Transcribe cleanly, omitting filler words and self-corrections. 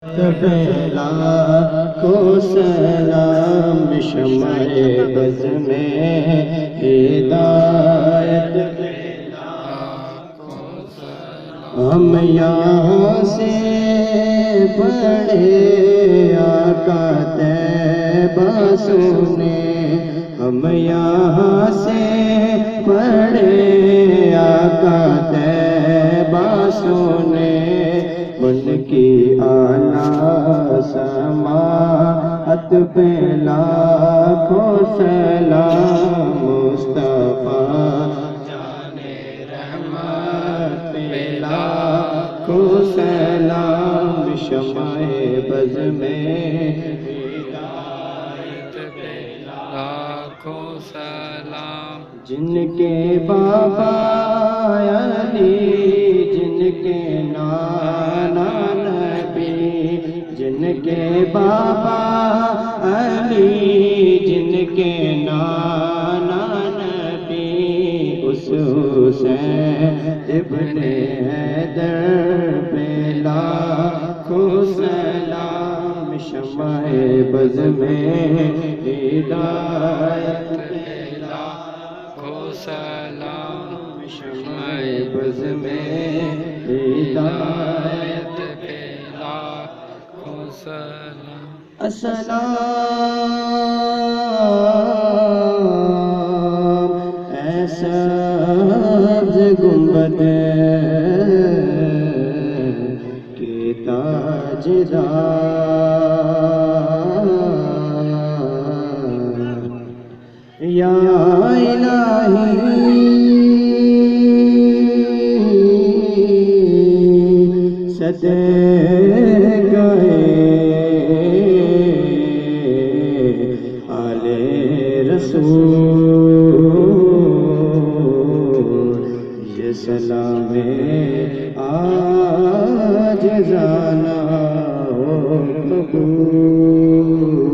پھیلا کو سلام شمع بز میں ہدایت ہم یہاں سے پڑھے آقا طیبہ سنے ہم یہاں سے پڑھے آقا طیبہ سنے ان کی اعلیٰ سماعت پہ لاکھوں سلام مصطفیٰ جانے رحمت پہ لاکھوں سلام شمع بز میں ہدایت پہ لاکھوں سلام جن کے بابا علی جن کے نانا نبی جن کے بابا علی جن کے نانا نبی اس حسین ابن حیدر پہ لاکھوں سلام شمع بز میں ہدایت پہ لاکھوں سلام شمع بز میں ہدایت پہ لاکھوں سلام السلام اے سبز گنبد کے تاجدار یا الہی صدقہ آل رسول یہ سلام آج جانا قبول